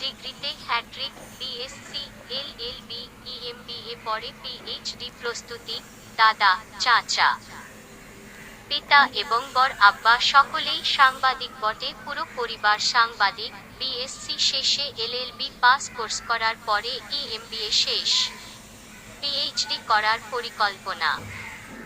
ডিগ্রিতে hat trick, BSc, LLB, ই.এমবিএ, পরে PhD প্রস্তুতি। দাদা, চাচা, পিতা এবং বর আব্বা সকলেই সাংবাদিক বটে। পুরো পরিবার সাংবাদিক। বিএসসি শেষে এলএলবি পাস কোর্স করার পরে ই.এমবিএ শেষ, পিএইচডি করার পরিকল্পনা।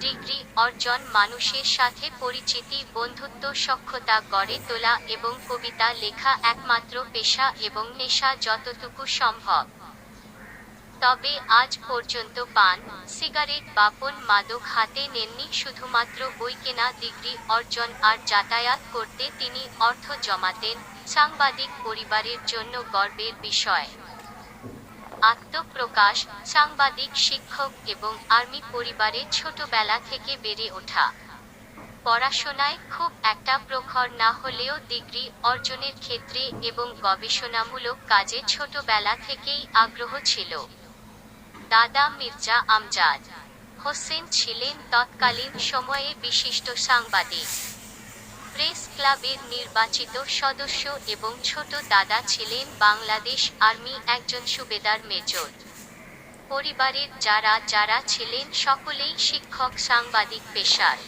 ডিগ্রি অর্জন মানুষের সাথে পরিচিতি, বন্ধুত্ব, সখ্যতা গড়ে তোলা এবং কবিতা লেখা একমাত্র পেশা এবং নেশা যতটুকু সম্ভব। তবে আজ পর্যন্ত পান, সিগারেট বা কোন মাদক হাতে নেননি। শুধুমাত্র বই কেনা, ডিগ্রি অর্জন আর যাতায়াত করতে তিনি অর্থ জমাতেন। সাংবাদিক পরিবারের জন্য গর্বের বিষয়। আত্মপ্রকাশ, সাংবাদিক, শিক্ষক এবং আর্মি পরিবারে ছোটবেলা থেকে বেড়ে ওঠা। পড়াশোনায় খুব একটা প্রখর না হলেও ডিগ্রি অর্জনের ক্ষেত্রে এবং গবেষণামূলক কাজে ছোটবেলা থেকেই আগ্রহ ছিল। দাদা মির্জা আমজাদ হোসেন ছিলেন তৎকালীন সময়ে বিশিষ্ট সাংবাদিক, প্রেস ক্লাবের নির্বাচিত সদস্য এবং ছোট দাদা ছিলেন বাংলাদেশ আর্মি একজন সুবেদার মেজর। পরিবারের যারা যারা ছিলেন সকলেই শিক্ষক, সাংবাদিক পেশার।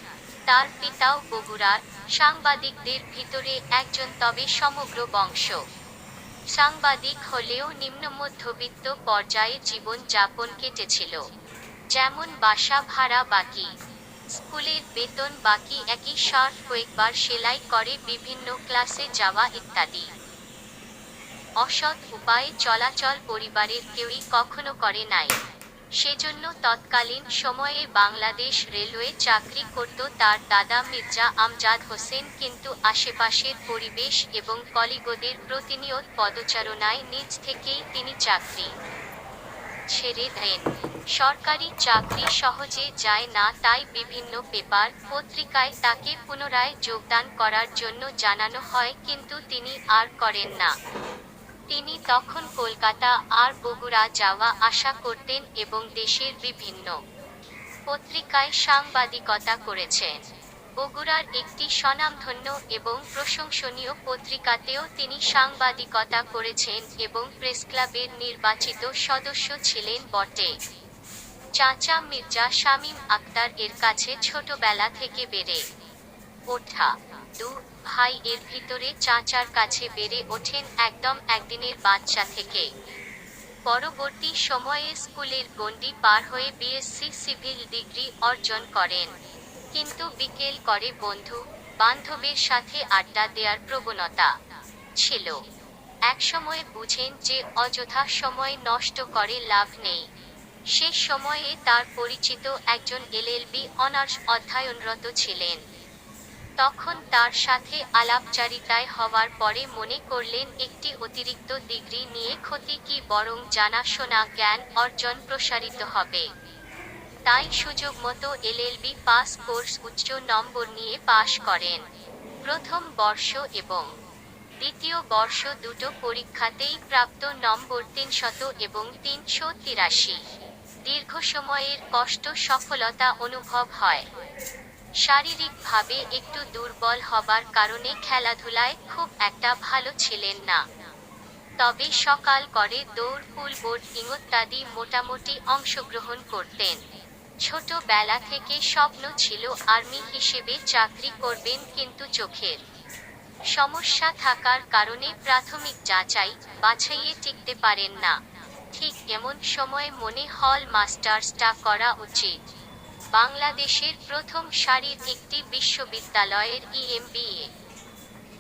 তার পিতাও বগুড়ার, সাংবাদিকদের ভিতরে একজন। তবে সমগ্র বংশ সাংবাদিক হলেও নিম্ন মধ্যবিত্ত পর্যায়ে জীবন যাপন কেটেছিল। যেমন বাসা ভাড়া বাকি, স্কুলের বেতন বাকি, একই শার্ট কয়েকবার সেলাই করে বিভিন্ন ক্লাসে যাওয়া ইত্যাদি। অসৎ উপায়ে চলাচল পরিবারের কেউই কখনো করে নাই। সেজন্য তৎকালীন সময়ে বাংলাদেশ রেলওয়ে চাকরি করত তার দাদা মির্জা আমজাদ হোসেন। কিন্তু আশেপাশের পরিবেশ এবং কলিগদের প্রতিনিয়ত পদচারণায় নিজ থেকেই তিনি চাকরি ছেড়ে দেন। সরকারি চাকরি সহজে যায় না, তাই বিভিন্ন পেপার পত্রিকায় তাকে পুনরায় যোগদান করার জন্য জানানো হয়, কিন্তু তিনি আর করেন না। তিনি তখন কলকাতা আর বগুড়া যাওয়া আসা করতেন এবং দেশের বিভিন্ন পত্রিকায় সাংবাদিকতা করেছেন। বগুড়ার একটি স্বনামধন্য এবং প্রশংসনীয় পত্রিকাতেও তিনি সাংবাদিকতা করেছেন এবং প্রেসক্লাবের নির্বাচিত সদস্য ছিলেন বটে। চাচা মির্জা শামীম আক্তার এর কাছে ছোটবেলা থেকে বেড়ে ওঠা। দু ভাই এর ভিতরে চাচার কাছে বেড়ে ওঠেন একদম একদিনের বাচ্চা থেকে। পরবর্তী সময়ে স্কুলের গণ্ডি পার হয়ে বিএসসি সিভিল ডিগ্রি অর্জন করেন। কিন্তু বিকেল করে বন্ধু বান্ধবের সাথে আড্ডা দেওয়ার প্রবণতা ছিল। একসময় বুঝেন যে অযথা সময় নষ্ট করে লাভ নেই। সে সময়ে তার পরিচিত একজন এলএলবি অনার্স অধ্যয়নরত ছিলেন। তখন তার সাথে আলাপচারিতায় হওয়ার পরে মনে করলেন একটি অতিরিক্ত ডিগ্রি নিয়ে ক্ষতি কি, বরং জানাশোনা জ্ঞান অর্জন প্রসারিত হবে। তাই সুযোগ মতো এলএলবি পাস কোর্স উচ্চ নম্বর নিয়ে পাশ করেন। প্রথম বর্ষ এবং দ্বিতীয় বর্ষ দুটো পরীক্ষাতেই প্রাপ্ত নম্বর 300 এবং 383। দীর্ঘ সময়ের কষ্ট সফলতা অনুভব হয়। শারীরিকভাবে একটু দুর্বল হবার কারণে খেলাধুলায় খুব একটা ভালো ছিলেন না। তবে সকাল করে দৌড়, পুল বোর্ডিং ইত্যাদি মোটামুটি অংশগ্রহণ করতেন। ছোটবেলা থেকে স্বপ্ন ছিল আর্মি হিসেবে চাকরি করবেন, কিন্তু চোখের সমস্যা থাকার কারণে প্রাথমিক যাচাই বাছাইয়ে টিকতে পারেন না। ঠিক এমন সময় মনে হল মাস্টার্সটা করা উচিত। বাংলাদেশের প্রথম সারির একটি বিশ্ববিদ্যালয়ের ই.এম.বি.এ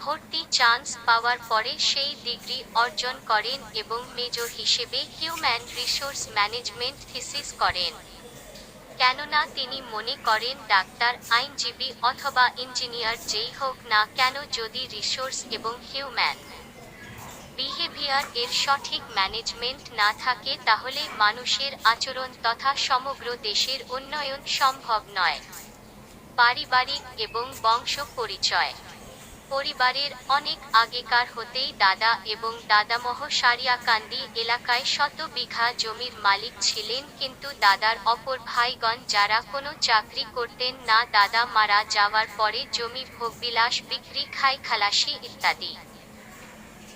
ভর্তি চান্স পাওয়ার পরে সেই ডিগ্রি অর্জন করেন এবং মেজর হিসেবে হিউম্যান রিসোর্স ম্যানেজমেন্ট থিসিস করেন। কেননা তিনি মনে করেন ডাক্তার, আইনজীবী অথবা ইঞ্জিনিয়ার যেই হোক না কেন, যদি রিসোর্স এবং হিউম্যান বিহেভিয়ার এর সঠিক ম্যানেজমেন্ট না থাকে তাহলে মানুষের আচরণ তথা সমগ্র দেশের উন্নয়ন সম্ভব নয়। পারিবারিক এবং বংশ পরিচয়। পরিবারের অনেক আগেকার হতেই দাদা এবং দাদামহ সারিয়াকান্দি এলাকায় শত বিঘা জমির মালিক ছিলেন, কিন্তু দাদার অপর ভাইগণ যারা কোনো চাকরি করতেন না, দাদা মারা যাওয়ার পরে জমি ভোগবিলাস, বিক্রি, খাই খালাসি ইত্যাদি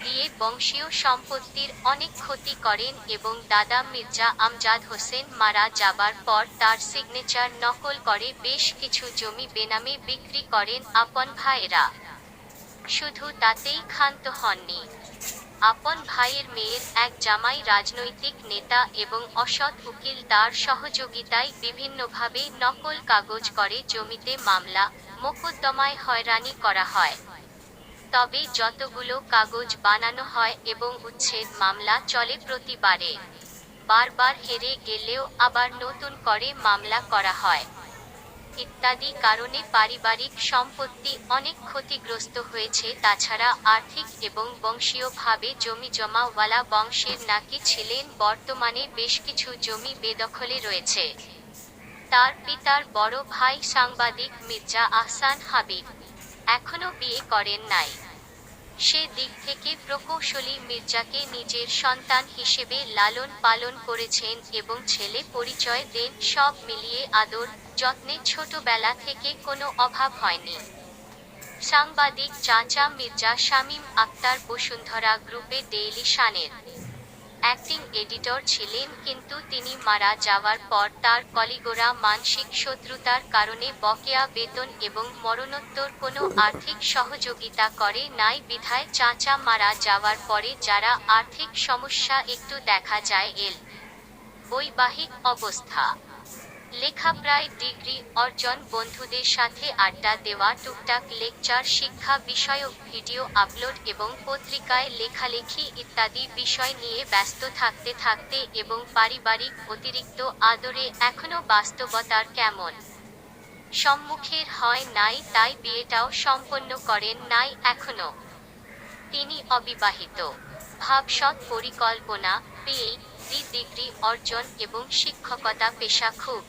দিয়ে বংশীয় সম্পত্তির অনেক ক্ষতি করেন এবং দাদা মির্জা আমজাদ হোসেন মারা যাবার পর তার সিগনেচার নকল করে বেশ কিছু জমি বেনামে বিক্রি করেন আপন ভাইয়েরা। শুধু তাতেই ক্ষান্ত হননি, আপন ভাইয়ের মেয়ের এক জামাই রাজনৈতিক নেতা এবং অসৎ উকিল তার সহযোগিতায় বিভিন্নভাবে নকল কাগজ করে জমিতে মামলা মোকদ্দমায় হয়রানি করা হয়। তবে যতগুলো কাগজ বানানো হয় এবং উচ্ছেদ মামলা চলে প্রতিবারে, বারবার হেরে গেলেও আবার নতুন করে মামলা করা হয় ইত্যাদি কারণে পারিবারিক সম্পত্তি অনেক ক্ষতিগ্রস্ত হয়েছে। তাছাড়া আর্থিক এবং বংশীয়ভাবে জমিজমাওয়ালা বংশের নাকি ছিলেন, বর্তমানে বেশ কিছু জমি বেদখলে রয়েছে। তার পিতার বড় ভাই সাংবাদিক মির্জা আহসান হাবিব এখনো বিয়ে করেন নাই। সে দিক থেকে প্রকৌশলী মির্জাকে নিজের সন্তান হিসেবে লালন পালন করেছেন এবং ছেলে পরিচয় দেন। সব মিলিয়ে আদর যত্নে ছোটবেলা থেকে কোনো অভাব হয়নি। সাংবাদিক চাচা মির্জা শামীম আক্তার বসুন্ধরা গ্রুপে ডেইলি সানের অ্যাক্টিং এডিটর ছিলেন, কিন্তু তিনি মারা যাওয়ার পর তার কলিগরা মানসিক শত্রুতার কারণে বকেয়া বেতন এবং মরণোত্তর কোনো আর্থিক সহযোগিতা করে নাই বিধায় চাচা মারা যাওয়ার পরে যারা আর্থিক সমস্যা একটু দেখা যায়। বৈবাহিক অবস্থা, লেখাপড়ায় ডিগ্রি অর্জন, বন্ধুদের সাথে আড্ডা দেওয়া, টুকটাক লেকচার, শিক্ষা বিষয়ক ভিডিও আপলোড এবং পত্রিকায় লেখালেখি ইত্যাদি বিষয় নিয়ে ব্যস্ত থাকতে থাকতে এবং পারিবারিক অতিরিক্ত আদরে এখনো বাস্তবতার কেমন সম্মুখীন হয় নাই, তাই বিয়েটাও সম্পন্ন করেন নাই এখনো। তিনি অবিবাহিত। ভবিষ্যৎ পরিকল্পনা, পিএইচডি ডিগ্রি অর্জন এবং শিক্ষকতা পেশা খুব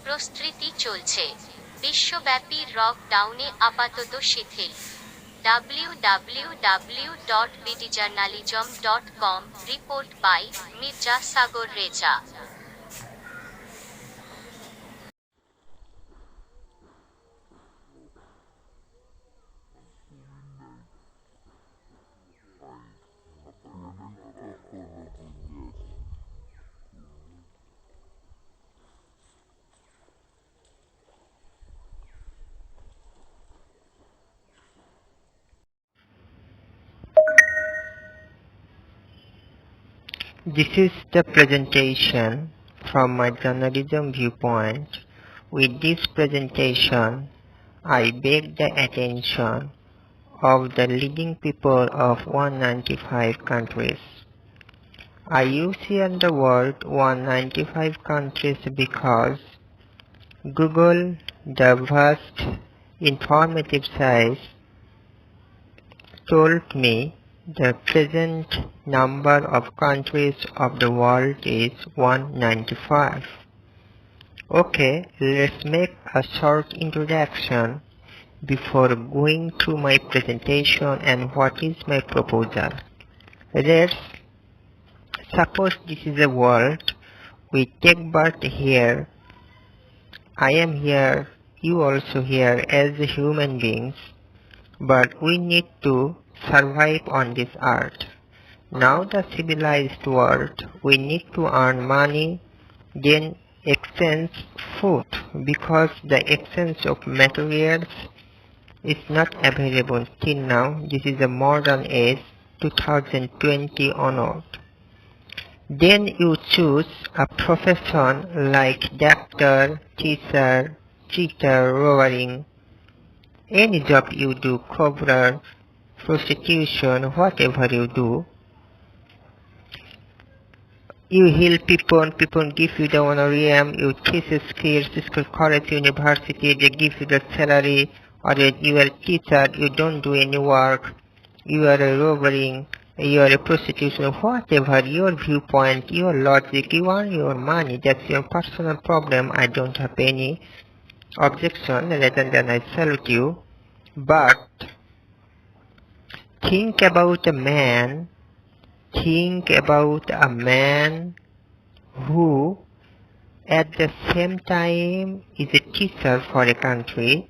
প্রস্তুতি চলছে। বিশ্বব্যাপী লকডাউনে আপাতত শিথিল। www.bdjournalism.com report by Mirza Sagar Reza. This is the presentation from my journalism viewpoint. With this presentation, I beg the attention of the leading people of 195 countries. I use here the word 195 countries because Google, the vast informative site, told me the present number of countries of the world is 195. Okay, let's make a short introduction before going through my presentation and what is my proposal. Let's suppose this is a world. We take birth here. I am here, you also here as human beings, but we need to survive on this earth. Now the civilized world, we need to earn money, then exchange food, because the exchange of materials is not available till now. This is a modern age, 2020 onward. Then you choose a profession like doctor, teacher, cheater, robbering, any job you do, cobra, prostitution, whatever you do. You heal people, people give you the honorarium, you teach skills, school, college, university, they give you the salary, or you are a teacher, you don't do any work, you are a robbering, you are a prostitution, whatever your viewpoint, your logic, you want your money, that's your personal problem. I don't have any objection, rather than I salute you. But think about a man who at the same time is a teacher for a country.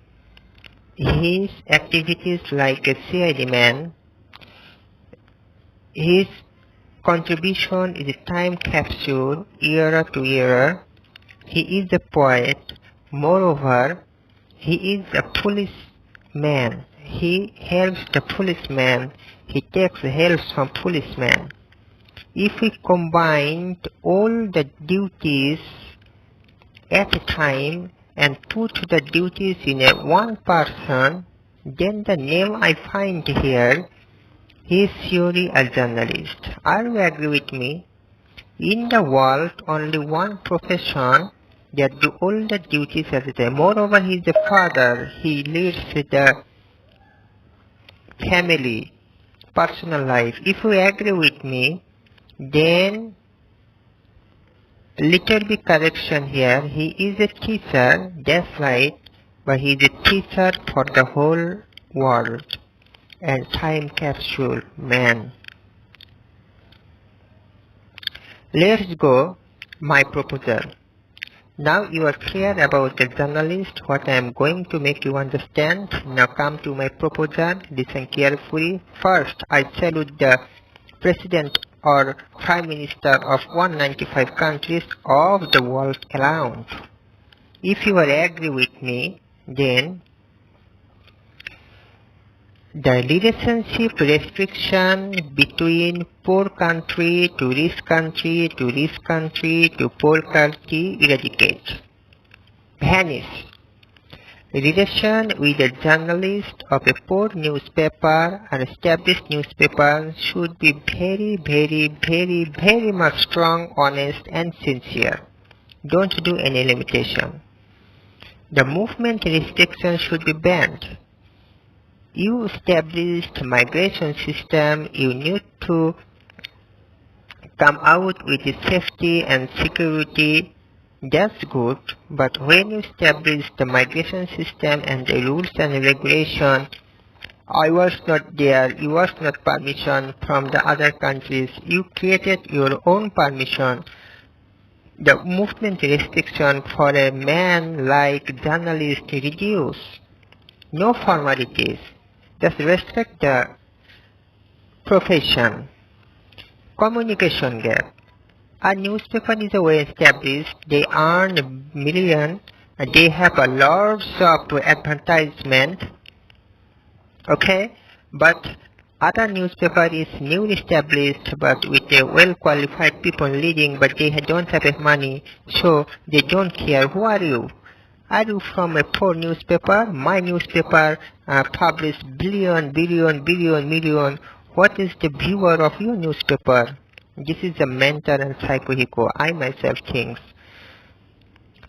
His activities like a CID man, His contribution is a time capsule, era to era. He is a poet. Moreover, he is a policeman. He helps the policeman. He takes help from policeman. If we combined all the duties at a time and put the duties in a one person, then the name I find here is surely a journalist. Are you agree with me? In the world, only one profession that do all the duties at a time. Moreover, he is a father. He leads the family, personal life. If you agree with me, then little bit correction here. He is a teacher, that's right, but he is a teacher for the whole world and time capsule man. Let's go my proposal. Now you are clear about the journalist, what I am going to make you understand. Now come to my proposal, listen carefully. First, I salute the President or Prime Minister of 195 countries of the world around. If you are agree with me, then the relationship restriction between poor country to rich country to rich country to poor country eradicate, vanish. Relation with a journalist of a poor newspaper and established newspaper should be very much strong, honest and sincere. Don't do any limitation. The movement restriction should be banned. You established migration system, you need to come out with the safety and security. That's good, but when you establish the migration system and the rules and regulation, I was not there, you was not permission from the other countries, you created your own permission. The movement restriction for a man like journalist reduce. No formalities, just respect the profession. Communication gap. A newspaper is well established, they earn million, they have a large of advertisement, okay, but other newspaper is newly established but with a well qualified people leading, but they don't have money, so they don't care. Who are you? Are you from a poor newspaper? My newspaper publish billion. What is the viewer of your newspaper? This is a mental and psycho. I myself think.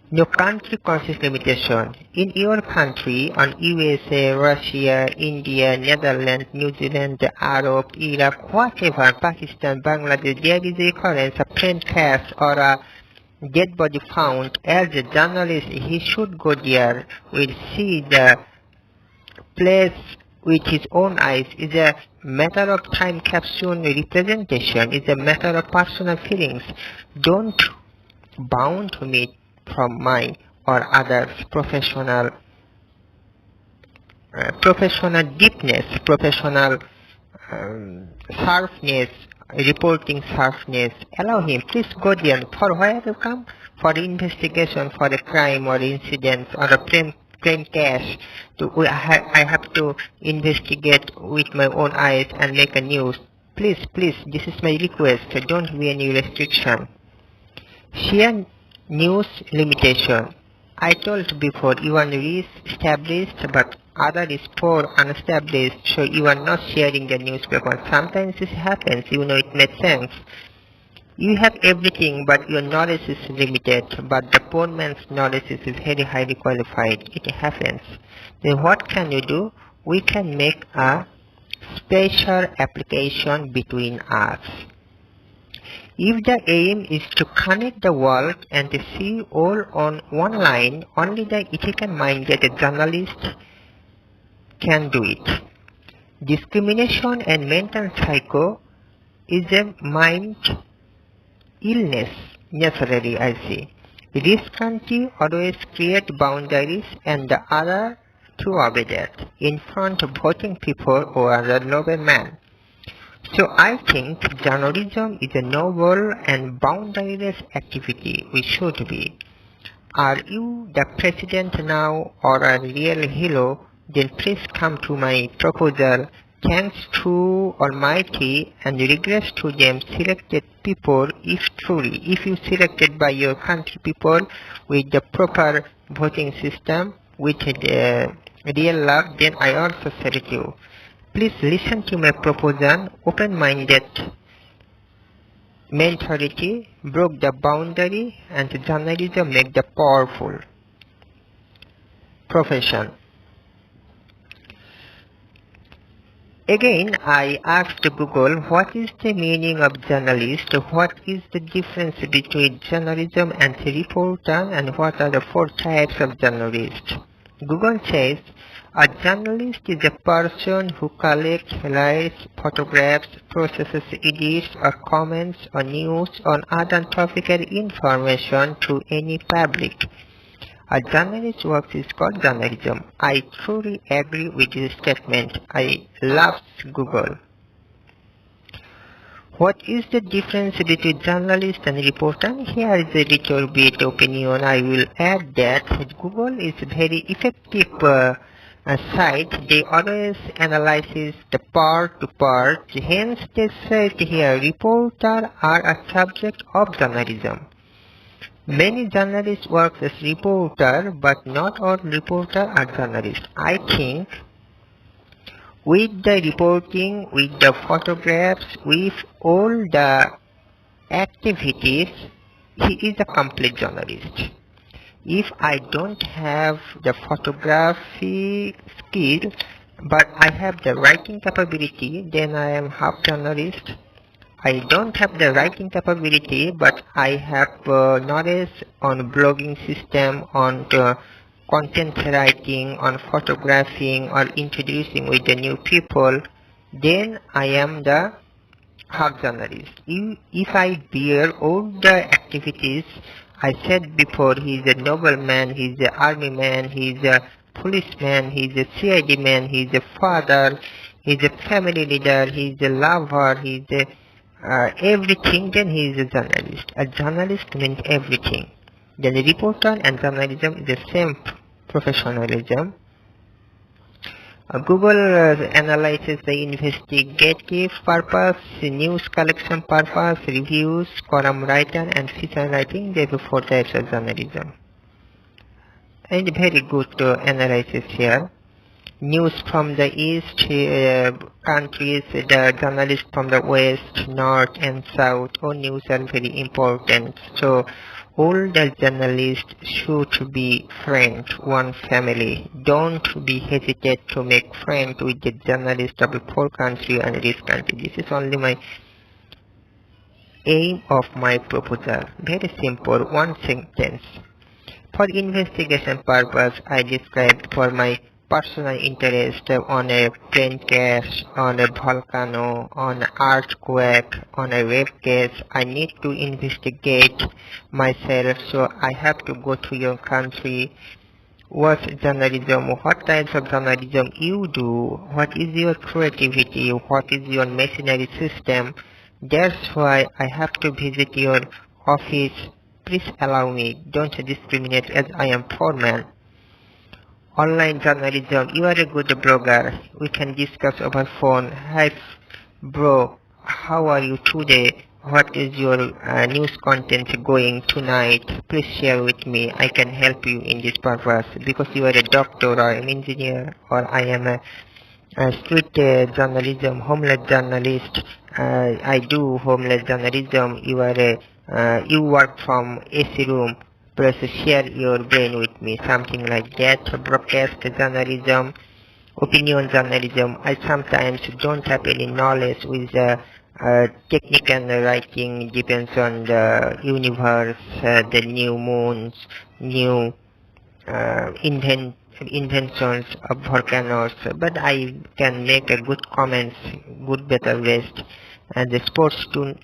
No country consists limitation. In your country, on USA, Russia, India, Netherlands, New Zealand, Arab, Iraq, whatever, Pakistan, Bangladesh, there is a occurrence, a plane crash or a dead body found. As a journalist, he should go there, will see the place with his own eyes. Is a matter of time capsule representation, is a matter of personal feelings. Don't bound me from my or others professional deepness, professional sharpness, reporting sharpness. Allow him, please go there. For where you come? For investigation, for a crime or incident or a plane crash. I have to investigate with my own eyes and make a news. Please, this is my request. Don't be any restriction. Share news limitation. I told before, you are rich, established, but other is poor, unestablished, so you are not sharing the newspaper. Sometimes this happens, it makes sense. You have everything, but your knowledge is limited, but the poor man's knowledge is very highly qualified. It happens. Then what can you do? We can make a special application between us. If the aim is to connect the world and to see all on one line, only the ethical-minded journalist can do it. Discrimination and mental psycho is a mind illness, naturally I see. This country always create boundaries and the other to obey that in front of voting people or the noble man. So I think journalism is a noble and boundaryless activity we should be. Are you the president now or a real hero? Then please come to my proposal. Thanks to Almighty and regrets to them selected people if you selected by your country people with the proper voting system with real love, then I also select you. Please listen to my proposal. Open-minded mentality broke the boundary and journalism make the powerful profession. Again, I asked Google, what is the meaning of journalist? What is the difference between journalism and reporter? And what are the 4 types of journalists? Google says, a journalist is a person who collects, writes, photographs, processes, edits, or comments on news or other topical information to any public. A journalist's work is called journalism. I truly agree with this statement. I love Google. What is the difference between journalist and reporter? Here is a little bit opinion. I will add that Google is very effective site. They always analyzes the part to part. Hence they said here, reporter are a subject of journalism. Many journalists work as reporter, but not all reporters are journalists. I think with the reporting, with the photographs, with all the activities, he is a complete journalist. If I don't have the photography skill, but I have the writing capability, then I am half journalist. I don't have the writing capability, but I have knowledge on blogging system, on content writing, on photographing, or introducing with the new people, then I am the half journalist. If I bear all the activities, I said before, he is a nobleman, he is an army man, he is a policeman, he is a CID man, he is a father, he is a family leader, he is a lover, he is a everything, then he is a journalist. A journalist means everything. Then a reporter and journalism is the same professionalism. Google analyzes the investigative purpose, news collection purpose, reviews, column writer, and feature writing. There are 4 types of journalism. And very good analysis here. News from the east countries, the journalists from the west, north and south, all news are very important. So all the journalists should be friends, one family. Don't be hesitate to make friends with the journalists of the 4 country and this country. This is only my aim of my proposal. Very simple, one sentence. For investigation purpose, I described for my personal interest on a plane crash, on a volcano, on an earthquake, on a rape case. I need to investigate myself, so I have to go to your country. What journalism, what types of journalism you do, what is your creativity, what is your machinery system. That's why I have to visit your office. Please allow me, don't discriminate as I am poor man. Online journalism, you are a good blogger. We can discuss over phone. Hi bro, how are you today? What is your news content going tonight? Please share with me. I can help you in this purpose. Because you are a doctor or an engineer, or I am a street journalism, homeless journalist. I do homeless journalism. You are a you work from AC room. Please share your brain with me, something like that. Broadcast journalism, opinion journalism. I sometimes don't have any knowledge with technical writing. Depends on the universe, the new moons, new inventions of volcanoes. But I can make a good comments, good better waste. And the sports to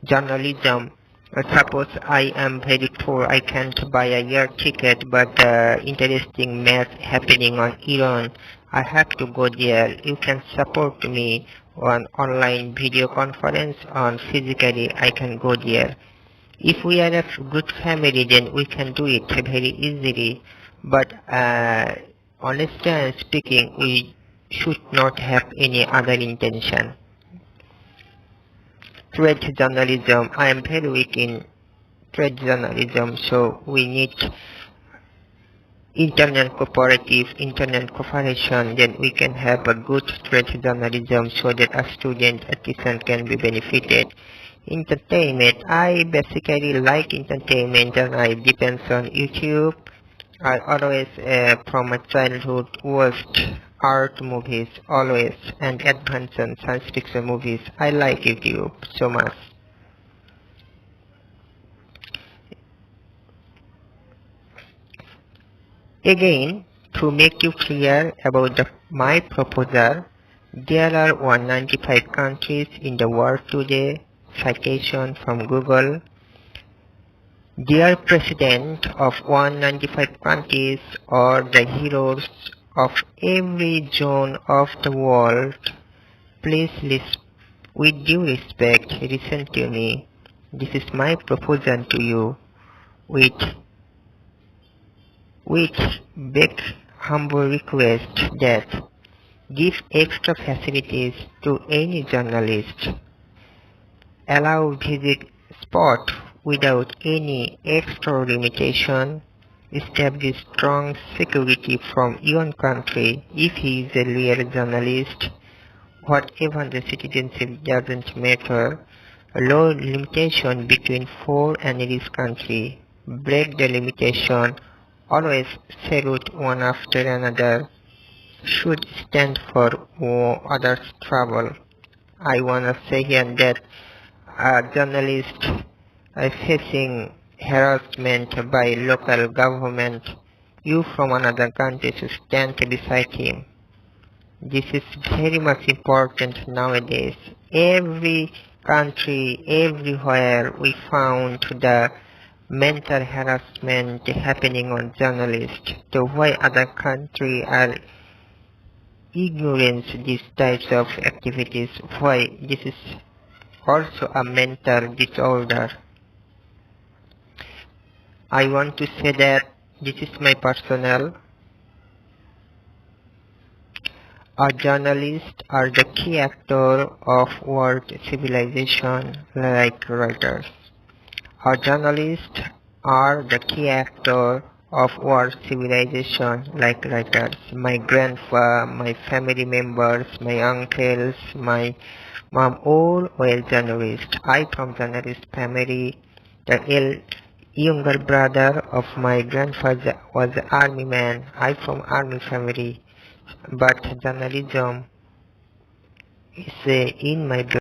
journalism. Suppose I am very poor, I can't buy a air ticket, but interesting match happening on Iran I have to go there. You can support me on online video conference, on physically I can go there. If we are a good family, then we can do it very easily. But honestly and speaking, we should not have any other intention. Trade journalism. I am very weak in trade journalism, so we need internal cooperative, internal cooperation, then we can have a good trade journalism so that a student, a teacher can be benefited. Entertainment. I basically like entertainment and I depends on YouTube. I always, from my childhood, watched art movies, always, and advanced and science fiction movies. I like YouTube so much. Again, to make you clear about my proposal, there are 195 countries in the world today. Citation from Google. Dear President of 195 countries or the heroes of every zone of the world, please with due respect listen to me. This is my proposal to you with big humble request that give extra facilities to any journalist. Allow visit spot without any extra limitation. Establish strong security from your country if he is a real journalist. Whatever the citizenship doesn't matter. Low limitation between foreign and rich country. Break the limitation. Always salute one after another. Should stand for others' trouble. I wanna say here that journalists are facing harassment by local government. You from another country should stand beside him. This is very much important nowadays. Every country, everywhere we found the mental harassment happening on journalists. So why other countries are ignorance these types of activities? Why this is also a mental disorder. I want to say that this is my personal. Our journalists are the key actor of world civilization like writers. Our journalists are the key actor of world civilization like writers. My grandpa, my family members, my uncles, my mom, all were journalists. I from journalist family. The younger brother of my grandfather was an army man. I from army family. But journalism is in my blood.